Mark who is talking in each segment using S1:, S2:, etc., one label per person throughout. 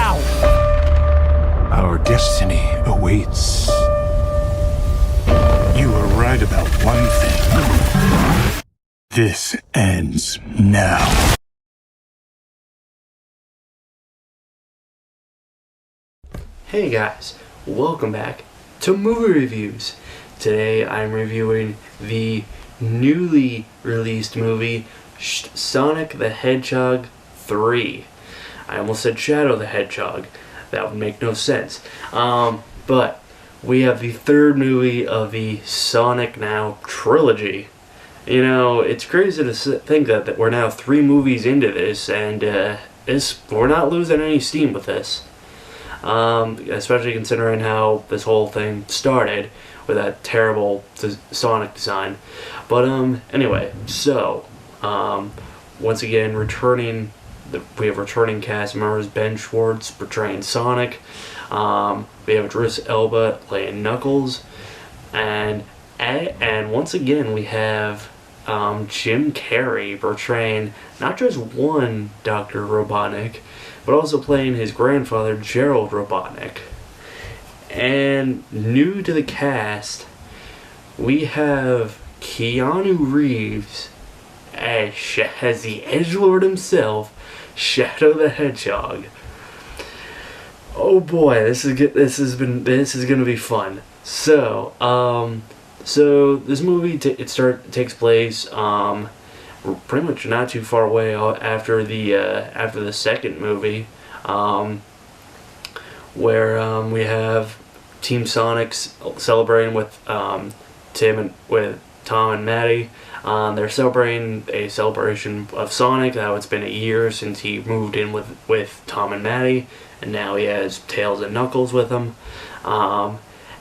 S1: now!
S2: Our destiny awaits. You were right about one thing. This ends now.
S3: Hey guys, welcome back to Movie Reviews. Today I'm reviewing the newly released movie Sonic the Hedgehog 3. I almost said Shadow the Hedgehog. That would make no sense. But we have the third movie of the Sonic Now trilogy. You know, it's crazy to think that we're now 3 movies into this, and we're not losing any steam with this. Especially considering how this whole thing started with that terrible Sonic design. But anyway, so once again, we have returning cast members: Ben Schwartz portraying Sonic. We have Idris Elba playing Knuckles, and once again we have Jim Carrey portraying not just one Dr. Robotnik, but also playing his grandfather, Gerald Robotnik. And new to the cast, we have Keanu Reeves as the edgelord himself, Shadow the Hedgehog. Oh boy, this is gonna be fun. So this movie takes place pretty much not too far away after the second movie, where we have Team Sonic celebrating with Tom and Maddie. They're celebrating a celebration of Sonic. Now it's been a year since he moved in with Tom and Maddie, and now he has Tails and Knuckles with him.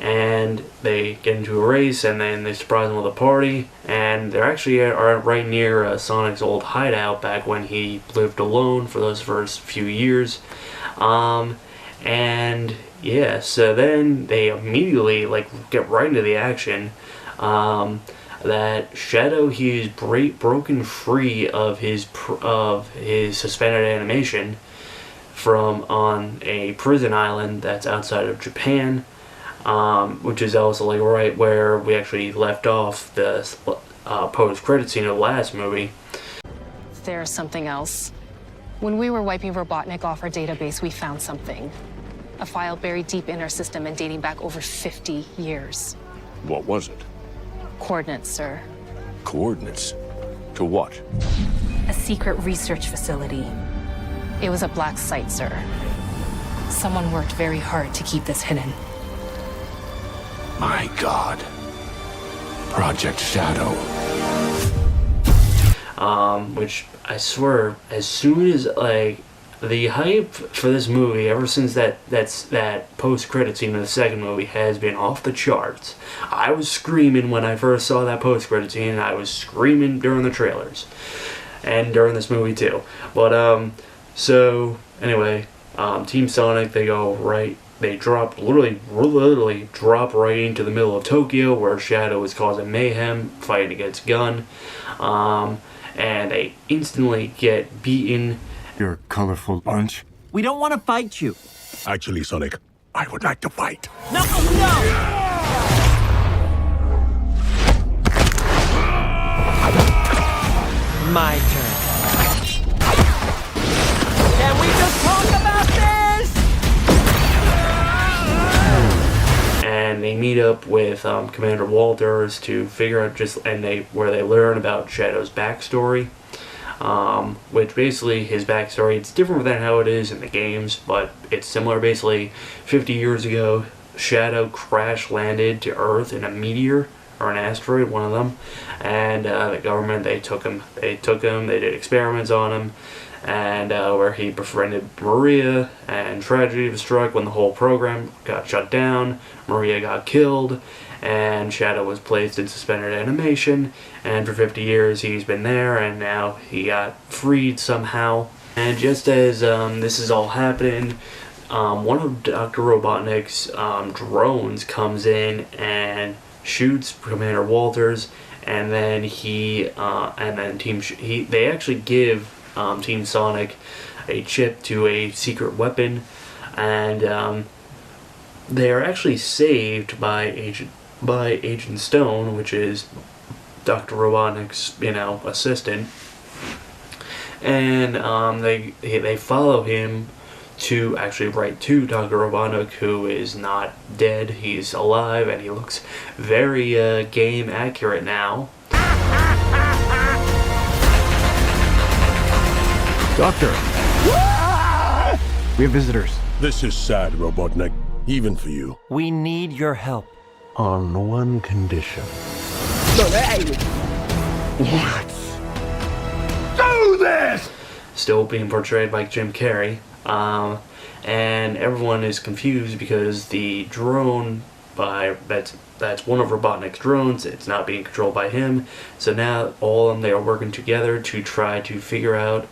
S3: And they get into a race, and then they surprise him with a party, and they actually are right near Sonic's old hideout back when he lived alone for those first few years. And yeah, so then they immediately get right into the action. That Shadow, he's broken free of his suspended animation from on a prison island that's outside of Japan. Which is also right where we actually left off the post-credit scene of the last movie.
S4: There's something else. When we were wiping Robotnik off our database, we found something. A file buried deep in our system and dating back over 50 years.
S5: What was it?
S4: Coordinates, sir.
S5: Coordinates? To what?
S4: A secret research facility. It was a black site, sir. Someone worked very hard to keep this hidden.
S5: My God. Project Shadow.
S3: Which I swear, as soon as the hype for this movie, ever since that post-credit scene of the second movie, has been off the charts. I was screaming when I first saw that post-credit scene, and I was screaming during the trailers, and during this movie too. But so anyway, Team Sonic, they literally drop right into the middle of Tokyo, where Shadow is causing mayhem, fighting against Gun, and they instantly get beaten.
S2: You're a colorful bunch.
S1: We don't want to fight you.
S5: Actually, Sonic, I would like to fight.
S1: No, no! My turn. Can we just talk about this?
S3: And they meet up with Commander Walters to figure out where they learn about Shadow's backstory. Which basically his backstory, it's different than how it is in the games, but it's similar. Basically, 50 years ago, Shadow crash landed to Earth in a meteor or an asteroid, one of them, and the government, they took him, they did experiments on him, and where he befriended Maria, and tragedy was struck when the whole program got shut down. Maria got killed, and Shadow was placed in suspended animation, and for 50 years he's been there, and now he got freed somehow. And just as this is all happening, one of Dr. Robotnik's drones comes in and shoots Commander Walters, and then they actually give Team Sonic a chip to a secret weapon and they are actually saved by Agent Stone, which is Dr. Robotnik's, assistant, and they follow him to actually right to Dr. Robotnik, who is not dead. He's alive, and he looks very game accurate now.
S6: Doctor! We have visitors.
S5: This is sad, Robotnik. Even for you.
S1: We need your help.
S6: On one condition.
S5: Do this!
S3: Still being portrayed by Jim Carrey. And everyone is confused because the drone that's one of Robotnik's drones, it's not being controlled by him. So now all of them, they are working together to try to figure out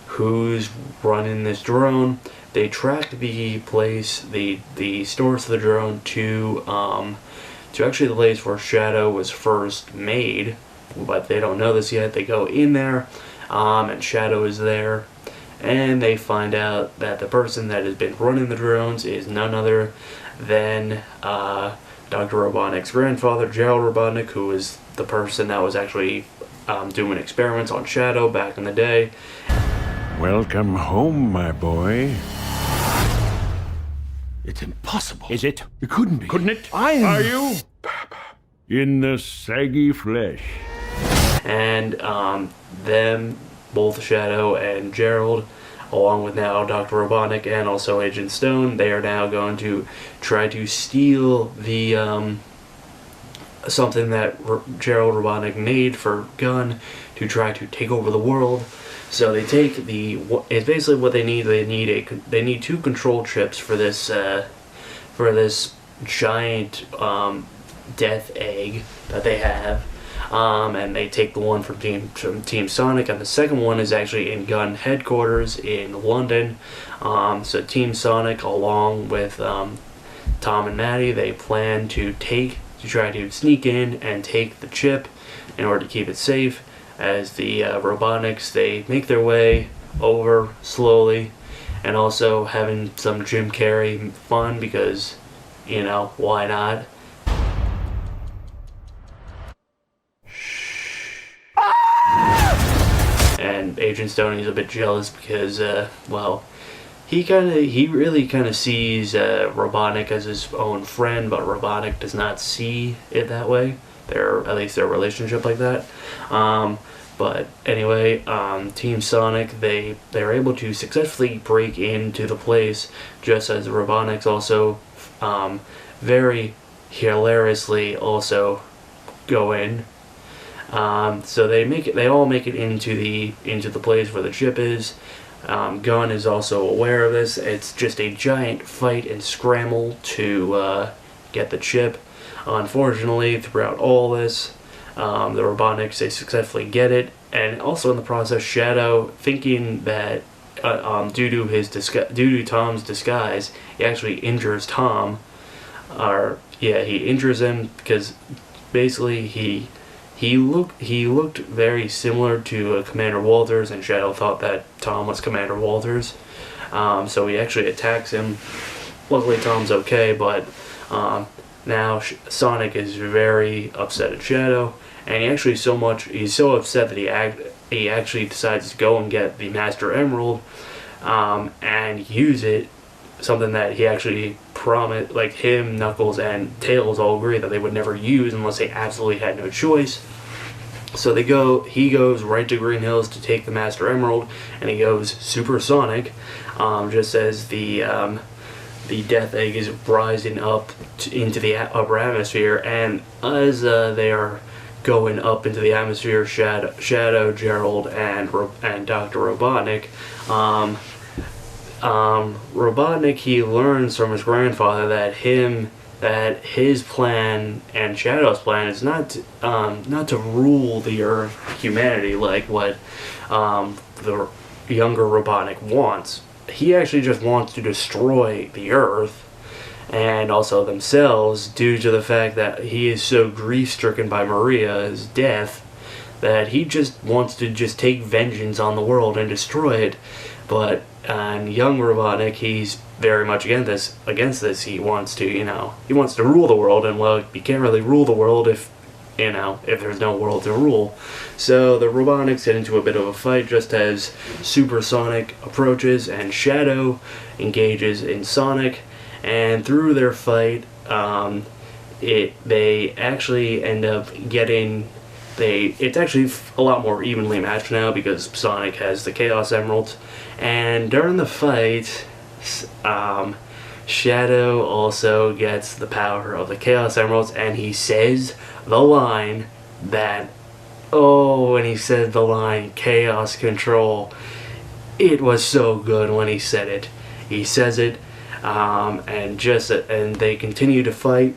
S3: who's running this drone. They track the place, the source of the drone to actually the place where Shadow was first made, but they don't know this yet. They go in there, and Shadow is there, and they find out that the person that has been running the drones is none other than Dr. Robotnik's grandfather, Gerald Robotnik, who is the person that was actually doing experiments on Shadow back in the day.
S6: Welcome home, my boy.
S5: It's impossible.
S1: Is it?
S6: It couldn't be.
S5: Couldn't it?
S6: Are you? In the saggy flesh.
S3: And them, both Shadow and Gerald, along with now Dr. Robotnik and also Agent Stone, they are now going to try to steal the something that Gerald Robotnik made for Gunn to try to take over the world. So they take it's basically what they need. They need 2 control chips for this giant death egg that they have. And they take the one from Team Sonic, and the second one is actually in Gunn headquarters in London. So Team Sonic, along with Tom and Maddie, they plan to try to sneak in and take the chip in order to keep it safe. As the Robotniks, they make their way over slowly, and also having some Jim Carrey fun because, why not? And Agent Stone is a bit jealous because, he really kind of sees Robotnik as his own friend, but Robotnik does not see it that way. At least their relationship like that. But anyway, Team Sonic, they're able to successfully break into the place, just as the Robotniks also very hilariously also go in. So they all make it into the place where the chip is. Gunn is also aware of this. It's just a giant fight and scramble to get the chip. Unfortunately, throughout all this, the Robotniks, they successfully get it, and also in the process, Shadow, thinking that due to Tom's disguise, he actually injures Tom. He injures him because basically he looked very similar to Commander Walters, and Shadow thought that Tom was Commander Walters. So he actually attacks him. Luckily, Tom's okay, but now Sonic is very upset at Shadow, and he's so upset that he actually decides to go and get the Master Emerald and use it, something that he actually promised, like him, Knuckles, and Tails all agree that they would never use unless they absolutely had no choice. So he goes right to Green Hills to take the Master Emerald, and he goes supersonic, just as the Death Egg is rising up into the upper atmosphere, and as they are going up into the atmosphere, Shadow, Gerald, and Dr. Robotnik, Robotnik, he learns from his grandfather that his plan and Shadow's plan is not to rule the Earth, humanity, like what the younger Robotnik wants. He actually just wants to destroy the Earth and also themselves, due to the fact that he is so grief-stricken by Maria's death that he just wants to take vengeance on the world and destroy it. But young Robotnik, he's very much against this. He wants to, he wants to rule the world, and well, you can't really rule the world if there's no world to rule. So the Robotniks get into a bit of a fight just as Super Sonic approaches and Shadow engages in Sonic, and through their fight, they actually end up getting. It's actually a lot more evenly matched now because Sonic has the Chaos Emeralds, and during the fight, Shadow also gets the power of the Chaos Emeralds, and he says the line that, when he said the line Chaos Control, it was so good when he said it. He says it, and they continue to fight.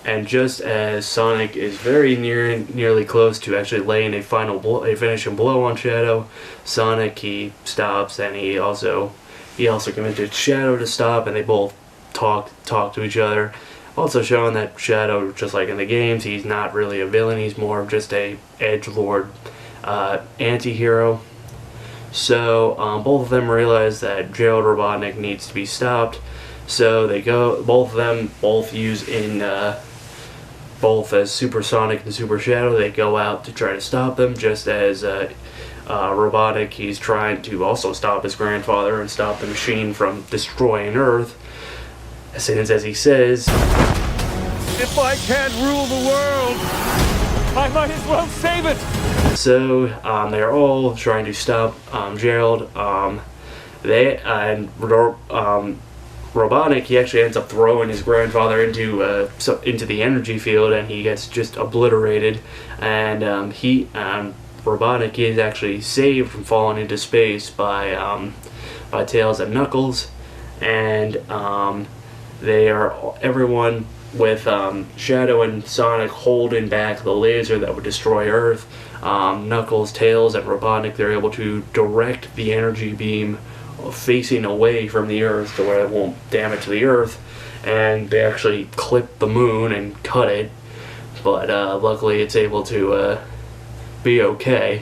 S3: And just as Sonic is very nearly close to actually laying a finishing blow on Shadow, Sonic, he stops, and he also convinces Shadow to stop, and they both talk to each other. Also showing that Shadow, just like in the games, he's not really a villain. He's more of just a edgelord anti-hero. So both of them realize that Gerald Robotnik needs to be stopped. So they go. Both of them use both as Super Sonic and Super Shadow, they go out to try to stop them, just as Robotnik, he's trying to also stop his grandfather and stop the machine from destroying Earth. As he says,
S6: If I can't rule the world, I might as well save it.
S3: So they're all trying to stop Gerald. Robotnik, he actually ends up throwing his grandfather into the energy field, and he gets just obliterated. And Robotnik is actually saved from falling into space by Tails and Knuckles, and everyone with Shadow and Sonic holding back the laser that would destroy Earth. Knuckles, Tails, and Robotnik, they're able to direct the energy beam facing away from the Earth to where it won't damage the Earth, and they actually clip the moon and cut it, but luckily it's able to be okay.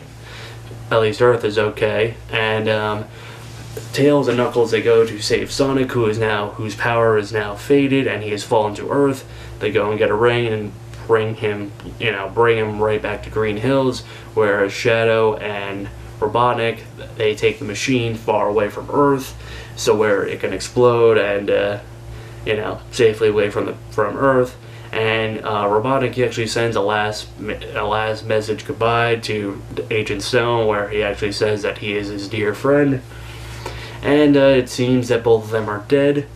S3: At least Earth is okay. And Tails and Knuckles, they go to save Sonic, whose power is now faded, and he has fallen to Earth. They go and get a ring and bring him right back to Green Hills, where Shadow and Robotnik, they take the machine far away from Earth, so where it can explode and safely away from Earth. And Robotnik, he actually sends a last message goodbye to Agent Stone, where he actually says that he is his dear friend. And it seems that both of them are dead.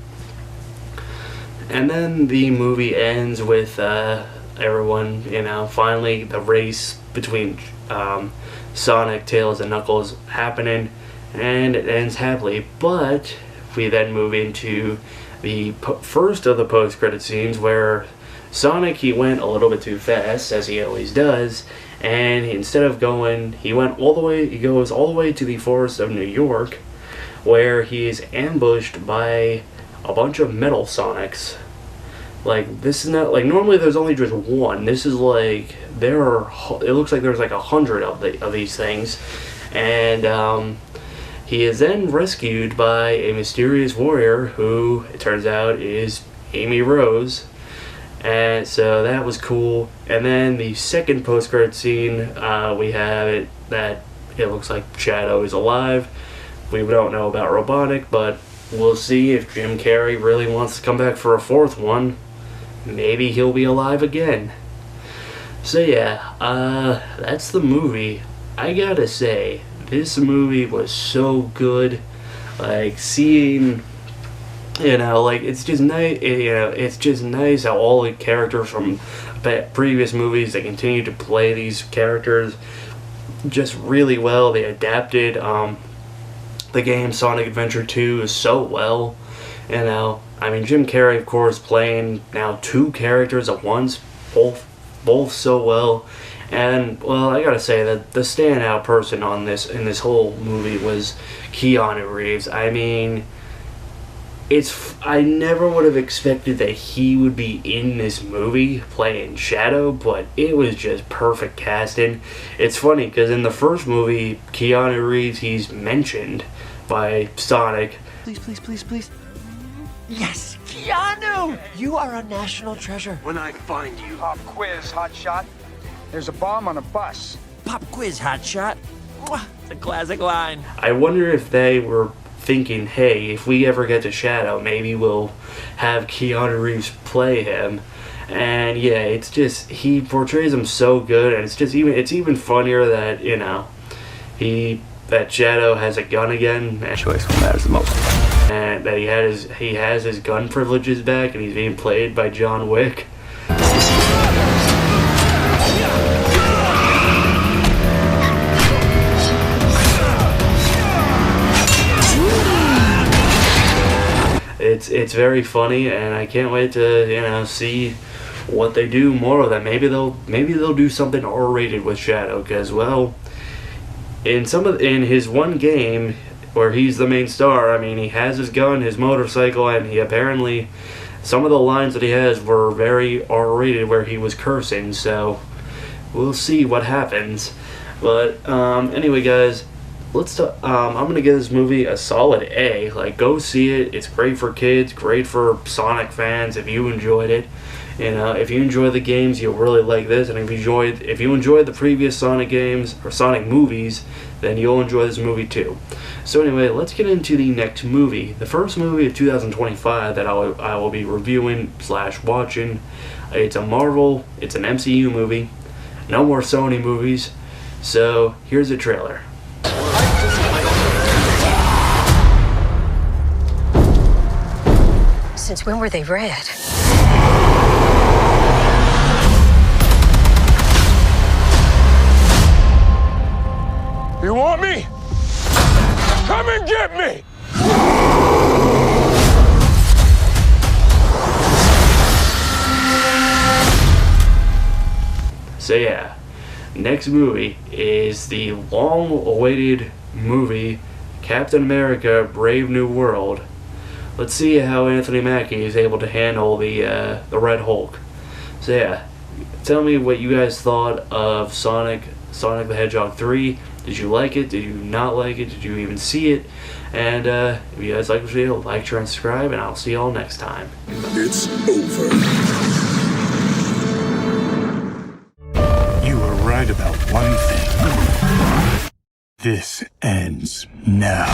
S3: And then the movie ends with everyone, finally the race between Sonic, Tails, and Knuckles happening, and it ends happily. But we then move into the first of the post-credit scenes, where Sonic, he went a little bit too fast, as he always does, and he goes all the way to the forest of New York, where he is ambushed by a bunch of metal Sonics. Like, this is not, like, normally there's only just one. This is like, it looks like there's like 100 of these things. And he is then rescued by a mysterious warrior who, it turns out, is Amy Rose. And so that was cool. And then the second post-credit scene, we have it that it looks like Shadow is alive. We don't know about Robotnik, but we'll see if Jim Carrey really wants to come back for a fourth one. Maybe he'll be alive again. So yeah, that's the movie. I gotta say, this movie was so good. Like, seeing, it's just nice. It's just nice how all the characters from previous movies, they continue to play these characters just really well. They adapted the game Sonic Adventure 2 so well. Jim Carrey, of course, playing now two characters at once, both so well. And, well, I gotta say that the standout person in this whole movie was Keanu Reeves. I mean, I never would have expected that he would be in this movie playing Shadow, but it was just perfect casting. It's funny, because in the first movie, Keanu Reeves, he's mentioned, by Sonic.
S1: Please, please, please, please. Yes, Keanu! You are a national treasure.
S5: When I find you.
S7: Pop quiz, hotshot. There's a bomb on a bus.
S1: Pop quiz, hotshot. Mwah, it's a classic line.
S3: I wonder if they were thinking, hey, if we ever get to Shadow, maybe we'll have Keanu Reeves play him. And yeah, it's just, he portrays him so good, and it's even funnier that, you know, that Shadow has a gun again. And
S1: Choice matters the most.
S3: And that he has his gun privileges back, and he's being played by John Wick. It's very funny, and I can't wait to, you know, see what they do more of that. Maybe they'll do something R-rated with Shadow, because, well, in his one game where he's the main star, I mean, he has his gun, his motorcycle, and he apparently, some of the lines that he has were very R-rated, where he was cursing. So we'll see what happens. But anyway, guys, let's talk. I'm gonna give this movie a solid A. Like, go see it. It's great for kids, great for Sonic fans. If you enjoyed it, you know, if you enjoy the games, you'll really like this. And if you enjoyed the previous Sonic games or Sonic movies, then you'll enjoy this movie too. So anyway, let's get into the next movie. The first movie of 2025 that I will be reviewing / watching. It's a Marvel. It's an MCU movie. No more Sony movies. So here's the trailer.
S8: Since when were they red?
S6: You want me? Come and get me!
S3: So yeah, next movie is the long-awaited movie Captain America: Brave New World. Let's see how Anthony Mackie is able to handle the Red Hulk. So yeah, tell me what you guys thought of Sonic the Hedgehog 3. Did you like it? Did you not like it? Did you even see it? And if you guys like the video, like, share, and subscribe, and I'll see y'all next time.
S5: It's over.
S2: You were right about one thing. This ends now.